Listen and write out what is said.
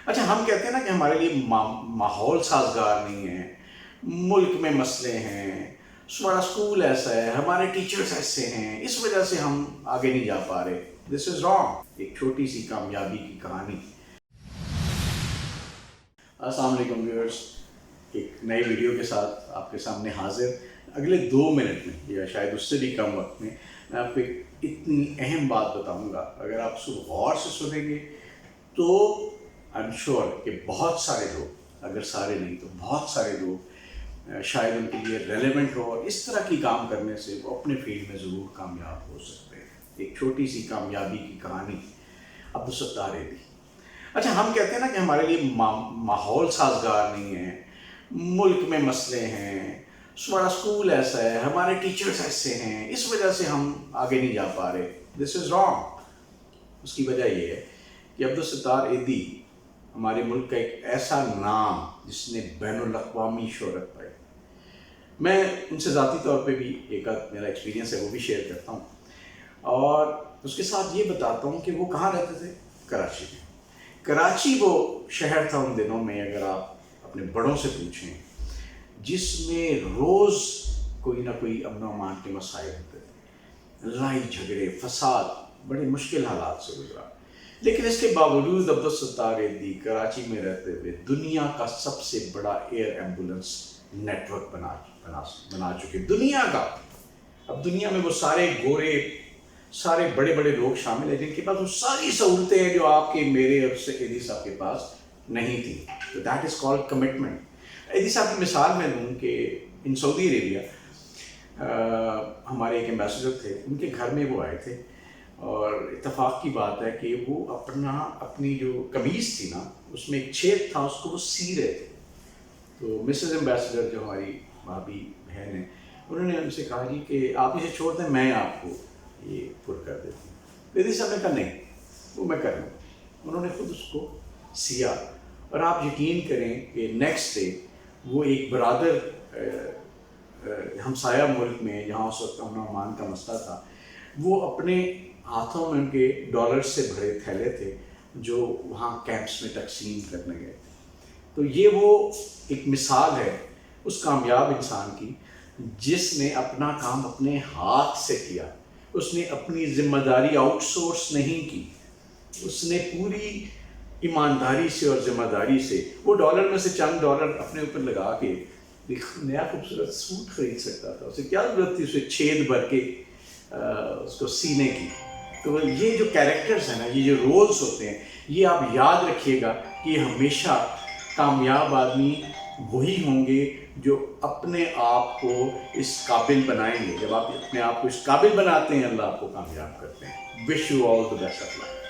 اچھا، ہم کہتے ہیں نا کہ ہمارے لیے ماحول سازگار نہیں ہے، ملک میں مسئلے ہیں، ہمارا اسکول ایسا ہے، ہمارے ٹیچرز ایسے ہیں، اس وجہ سے ہم آگے نہیں جا پا رہے. دس از رانگ. ایک چھوٹی سی کامیابی کی کہانی. السلام علیکم ویورز، ایک نئے ویڈیو کے ساتھ آپ کے سامنے حاضر. اگلے 2 منٹ میں یا شاید اس سے بھی کم وقت میں آپ کو ایک اتنی اہم بات بتاؤں گا. اگر آپ اس کو غور سے سنیں گے تو آئی ایم شیور کہ بہت سارے لوگ، اگر سارے نہیں تو بہت سارے لوگ شاید ان کے لیے ریلیونٹ ہو، اور اس طرح کی کام کرنے سے وہ اپنے فیلڈ میں ضرور کامیاب ہو سکتے ہیں. ایک چھوٹی سی کامیابی کی کہانی. عبدالستار ایدھی. اچھا، ہم کہتے ہیں نا کہ ہمارے لیے ماحول سازگار نہیں ہے، ملک میں مسئلے ہیں، ہمارا اسکول ایسا ہے، ہمارے ٹیچرز ایسے ہیں، اس وجہ سے ہم آگے نہیں جا پا رہے. دس از رانگ. اس کی وجہ یہ ہے کہ عبدالستار ایدھی ہمارے ملک کا ایک ایسا نام جس نے بین الاقوامی شہرت پائی. میں ان سے ذاتی طور پہ بھی ایک میرا ایکسپیرینس ہے وہ بھی شیئر کرتا ہوں، اور اس کے ساتھ یہ بتاتا ہوں کہ وہ کہاں رہتے تھے. کراچی میں. کراچی وہ شہر تھا ان دنوں میں، اگر آپ اپنے بڑوں سے پوچھیں، جس میں روز کوئی نہ کوئی امن و امان کے مسائل ہوتے تھے، لڑائی جھگڑے، فساد، بڑے مشکل حالات سے گزرا. لیکن اس کے باوجود عبدالستار ایدھی کراچی میں رہتے ہوئے دنیا کا سب سے بڑا ایئر ایمبولنس نیٹ ورک بنا چکے. دنیا کا. اب دنیا میں وہ سارے گورے، سارے بڑے بڑے لوگ شامل ہیں جن کے پاس وہ ساری سہولتیں ہیں جو آپ کے، میرے اور ایدھی صاحب کے پاس نہیں تھی. تو that is called commitment. Edhi صاحب کی مثال میں دوں کہ ان سعودی عربیہ ہمارے ایک ایمبیسڈر تھے، ان کے گھر میں وہ آئے تھے، اور اتفاق کی بات ہے کہ وہ اپنی جو قمیض تھی نا، اس میں ایک چھید تھا، اس کو وہ سی رہے تھے. تو مسز ایمبیسڈر جو ہماری بھابھی بہن ہیں، انہوں نے ان سے کہا جی کہ آپ اسے چھوڑ دیں، میں آپ کو یہ پر کر دیتی ہوں. ایدھی صاحب نے کہا نہیں، وہ میں کر لوں. انہوں نے خود اس کو سیا، اور آپ یقین کریں کہ نیکسٹ ڈے وہ ایک برادر ہمسایہ ملک میں جہاں اس وقت امن و امان کا مسئلہ تھا، وہ اپنے ہاتھوں میں ان کے ڈالر سے بھرے تھیلے تھے جو وہاں کیمپس میں تقسیم کرنے گئے تھے. تو یہ وہ ایک مثال ہے اس کامیاب انسان کی جس نے اپنا کام اپنے ہاتھ سے کیا. اس نے اپنی ذمہ داری آؤٹ سورس نہیں کی. اس نے پوری ایمانداری سے اور ذمہ داری سے وہ ڈالر میں سے چند ڈالر اپنے اوپر لگا کے ایک نیا خوبصورت سوٹ خرید سکتا تھا. اسے کیا ضرورت تھی اسے چھید بھر کے اس کو سینے کی. تو یہ جو کیریکٹرز ہیں نا، یہ جو رولز ہوتے ہیں، یہ آپ یاد رکھیے گا کہ ہمیشہ کامیاب آدمی وہی ہوں گے جو اپنے آپ کو اس قابل بنائیں گے. جب آپ اپنے آپ کو اس قابل بناتے ہیں، اللہ آپ کو کامیاب کرتے ہیں. Wish you all the best of look.